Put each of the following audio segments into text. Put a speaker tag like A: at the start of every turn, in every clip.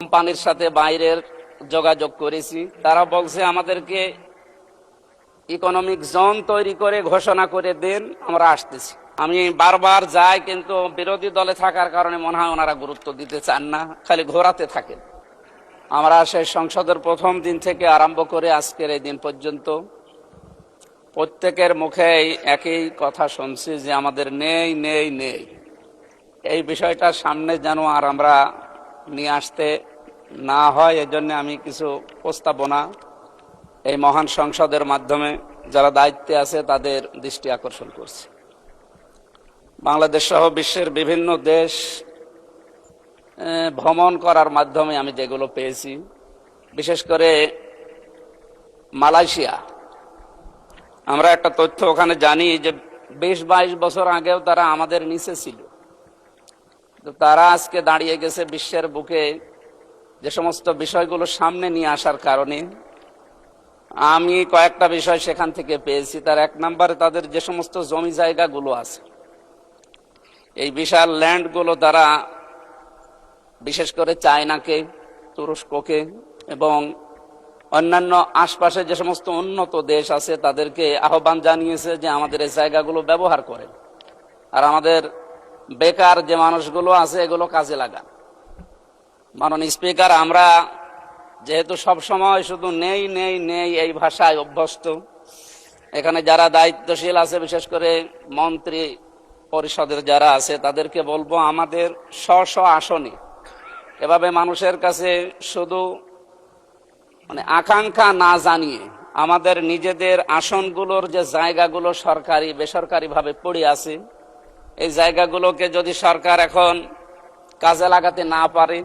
A: কোম্পানির সাথে বাইরের যোগাযোগ করেছি, তারা বলছে আমাদেরকে ইকোনমিক জোন তৈরি করে ঘোষণা করে দেন, আমরা আসতেছি। আমি বারবার যাই, কিন্তু বিরোধী দলে থাকার কারণে মনে হয় ওনারা গুরুত্ব দিতে চান না, খালি ঘোরাতে থাকেন। আমরা সেই সংসদের প্রথম দিন থেকে আরম্ভ করে আজকের এই দিন পর্যন্ত প্রত্যেকের মুখেই একই কথা শুনছি যে আমাদের নেই নেই নেই। এই বিষয়টা সামনে যেন আর আমরা নিয়ে আসতে না হয়, এজন্য আমি কিছু প্রস্তাবনা এই মহান সংসদের মাধ্যমে যারা দায়িত্বে আছে তাদের দৃষ্টি আকর্ষণ করছি। বাংলাদেশ সহ বিশ্বের বিভিন্ন দেশ ভ্রমণ করার মাধ্যমে আমি যেগুলো পেয়েছি, বিশেষ করে মালয়েশিয়া, আমরা একটা তথ্য ওখানে জানি যে 20-22 বছর আগেও তারা আমাদের নিচে ছিল, তো তারা আজকে দাঁড়িয়ে গেছে বিশ্বের বুকে যে সমস্ত বিষয়গুলো সামনে নিয়ে আসার কারণে। আমি কয়েকটা বিষয় সেখান থেকে পেয়েছি। তার এক নম্বরে তাদের যে সমস্ত জমি জায়গাগুলো আছে, এই বিশাল ল্যান্ডগুলো তারা বিশেষ করে চায়নাকে, তুরস্ককে এবং অন্যান্য আশপাশে যে সমস্ত উন্নত দেশ আছে তাদেরকে আহ্বান জানিয়েছে যে আমাদের এই জায়গাগুলো ব্যবহার করেন, আর আমাদের বেকার যে মানুষগুলো আছে এগুলো কাজে লাগান। মাননীয় স্পিকার, আমরা যেহেতু সব সময় শুধু নেই নেই নেই এই ভাষায় অভ্যস্ত, এখানে যারা দায়িত্বশীল আছে, বিশেষ করে মন্ত্রী পরিষদের যারা আছে, তাদেরকে বলবো আমাদের স্ব আসনে এভাবে মানুষের কাছে শুধু আকাঙ্ক্ষা না জানিয়ে আমাদের নিজেদের আসনগুলোর যে জায়গাগুলো সরকারি বেসরকারি ভাবে পড়ে আছে, এই জায়গাগুলোকে যদি সরকার এখন কাজে লাগাতে না পারে,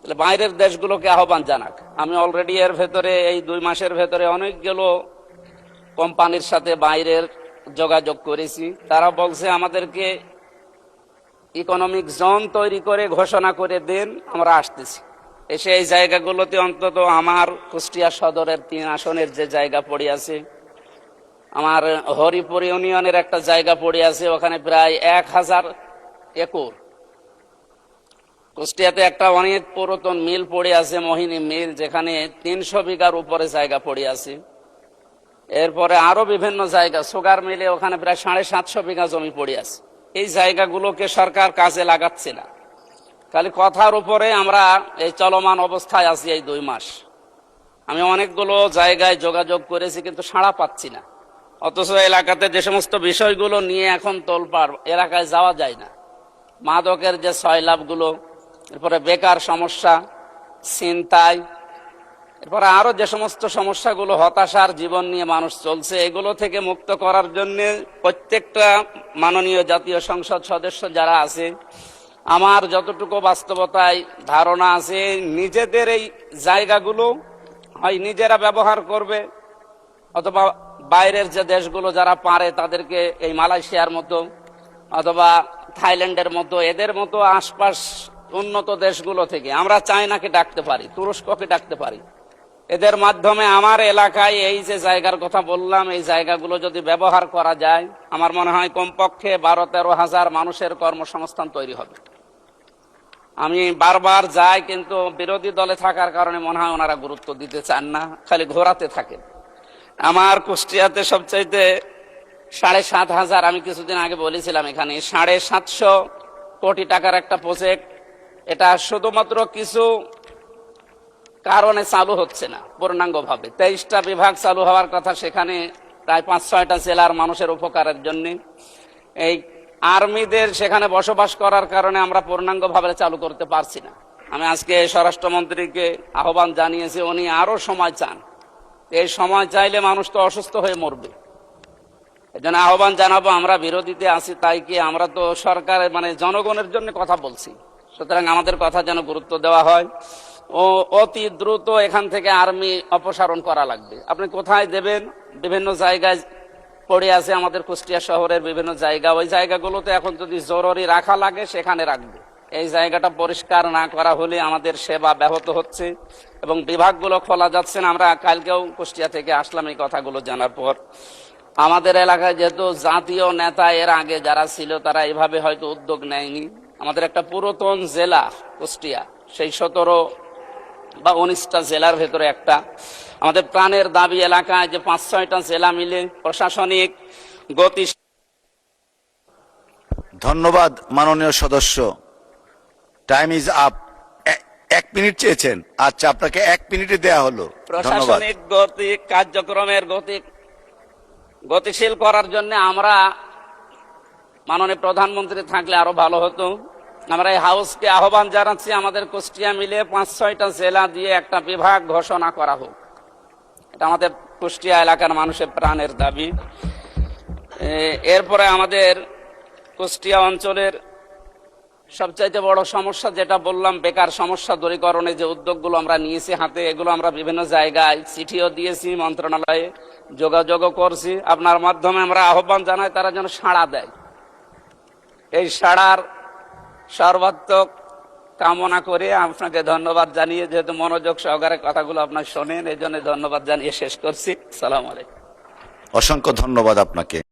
A: তাহলে বাইরের দেশগুলোকে আহ্বান জানাক। আমি অলরেডি এর ভেতরে এই 2 মাসের ভেতরে অনেকগুলো কোম্পানির সাথে বাইরের যোগাযোগ করেছি, তারা বলছে আমাদেরকে ইকোনমিক জোন তৈরি করে ঘোষণা করে দেন, আমরা আসতেছি। এসে এই জায়গাগুলোতে অন্তত আমার কুষ্টিয়া সদরের 3 আসনের যে জায়গা পড়ে আছে, আমার হরিপুর ইউনিয়নের একটা জায়গা পড়ে আছে, ওখানে প্রায় 1000 একর। কুষ্টিয়াতে একটা অনেক পুরাতন মিল পড়ে আছে, মোহিনী মিল, যেখানে 300 বিঘার উপরে জায়গা পড়ে আছে। এরপরে আরো বিভিন্ন জায়গা, সুগার মিলে ওখানে প্রায় 750 বিঘা জমি পড়ে আছে। এই জায়গাগুলোকে সরকার কাজে লাগাচ্ছে না, খালি কথার উপরে আমরা এই চলমান অবস্থায় আছি এই 2 মাস। আমি অনেকগুলো জায়গায় যোগাযোগ করেছি, কিন্তু সাড়া পাচ্ছি না। অথচ এলাকাতে যে সমস্ত বিষয়গুলো নিয়ে এখন তোলপাড়, এলাকায় যাওয়া যায় না। মাদকের যে সয়লাভগুলো, এরপরে বেকার সমস্যা, ছিনতাই, এরপরে আরো যে সমস্ত সমস্যাগুলো, হতাশার জীবন নিয়ে মানুষ চলছে, এগুলো থেকে মুক্ত করার জন্য প্রত্যেকটা মাননীয় জাতীয় সংসদ সদস্য যারা আছে, আমার যতটুকু বাস্তবতায় ধারণা আছে, নিজেদের এই জায়গাগুলো হয় নিজেরা ব্যবহার করবে, অথবা বাইরের যে দেশগুলো যারা পারে তাদেরকে, এই মালয়েশিয়ার মতো অথবা থাইল্যান্ডের মতো, এদের মতো আশপাশ উন্নত দেশগুলো থেকে আমরা চায়নাকে ডাকতে পারি, তুরস্ককে ডাকতে পারি। এদের মাধ্যমে আমার এলাকায় এই যে জায়গার কথা বললাম, এই জায়গাগুলো যদি ব্যবহার করা যায়, আমার মনে হয় কমপক্ষে 12-13 হাজার মানুষের কর্মসংস্থান তৈরি হবে। আমি বারবার যাই, কিন্তু বিরোধী দলে থাকার কারণে মনে হয় ওনারা গুরুত্ব দিতে চান না, খালি ঘোরাতে থাকেন। আমার কুষ্টিয়াতে সবচাইতে 7,500, আমি কিছুদিন আগে বলেছিলাম এখানে 750 কোটি টাকার একটা প্রজেক্ট। এটা শুধুমাত্র কিছু কারণে চালু হচ্ছে না পূর্ণাঙ্গভাবে। 23টা বিভাগ চালু হওয়ার কথা, সেখানে প্রায় 5-6টা জেলার মানুষের উপকারের জন্য। এই আর্মিদের সেখানে বসবাস করার কারণে আমরা পূর্ণাঙ্গভাবে চালু করতে পারছি না। আমি আজকে স্বরাষ্ট্রমন্ত্রীকে আহ্বান জানিয়েছি, উনি আরো সময় চান। এই সময় চাইলে মানুষ তো অসুস্থ হয়ে মরবে। এজন্য আহ্বান জানাবো, আমরা বিরোধীতে আছি তাই কি, আমরা তো সরকারের জনগণের জন্য কথা বলছি, সুতরাং আমাদের কথা যেন গুরুত্ব দেওয়া হয় ও অতি দ্রুত এখান থেকে আর্মি অপসারণ করা লাগবে। আপনি কোথায় দেবেন? বিভিন্ন জায়গায় পড়ে আছে আমাদের কুষ্টিয়া শহরের বিভিন্ন জায়গা, ওই জায়গাগুলোতে এখন যদি জরুরি রাখা লাগে সেখানে রাখবে। এই জায়গাটা পরিষ্কার না করা হলে আমাদের সেবা ব্যাহত হচ্ছে এবং বিভাগগুলো খোলা যাচ্ছে না। আমরা কালকেও কুষ্টিয়া থেকে আসলাম এই কথাগুলো জানার পর। আমাদের এলাকায় যেহেতু জাতীয় নেতা এর আগে যারা ছিল তারা এভাবে হয়তো উদ্যোগ নেয়নি। আমাদের একটা পুরাতন জেলা কুষ্টিয়া, সেই 17 বা 19টা জেলার ভেতরে একটা। আমাদের প্রাণের দাবি এলাকায় যে 5-6টা জেলা মিলে প্রশাসনিক গতি।
B: ধন্যবাদ মাননীয় সদস্য, টাইম ইজ আপ। 1 মিনিট চেয়েছেন, আচ্ছা আপনাকে 1 মিনিটে দেয়া হলো। ধন্যবাদ।
A: প্রশাসনিক গতি কার্যক্রমের গতিশীল করার জন্য আমরা মাননীয় প্রধানমন্ত্রী থাকলে আরো ভালো হতো। আমরা এই হাউসকে আহ্বান জানাচ্ছি, আমাদের কুষ্টিয়া মিলে 5-6টা জেলা দিয়ে একটা বিভাগ ঘোষণা করা হোক। এটা আমাদের কুষ্টিয়া এলাকার মানুষের প্রাণের দাবি। এরপরে আমাদের কুষ্টিয়া অঞ্চলের সবচাইতে বড় সমস্যা যেটা বললাম, বেকার সমস্যা দূরীকরণে যে উদ্যোগগুলো আমরা নিয়েছি হাতে, এগুলো আমরা বিভিন্ন জায়গায় চিঠিও দিয়েছি, মন্ত্রণালয়ে যোগাযোগও করছি। আপনার মাধ্যমে আমরা আহ্বান জানাই তারা যেন সাড়া দেয়। এই সাড়ার সর্বাত্মক কামনা করে আপনাকে ধন্যবাদ জানিয়ে, যেহেতু মনোযোগ সহকারে কথাগুলো আপনার শোনেন, এই জন্য ধন্যবাদ জানিয়ে শেষ করছি। সালাম আলাইকুম।
B: অসংখ্য ধন্যবাদ আপনাকে।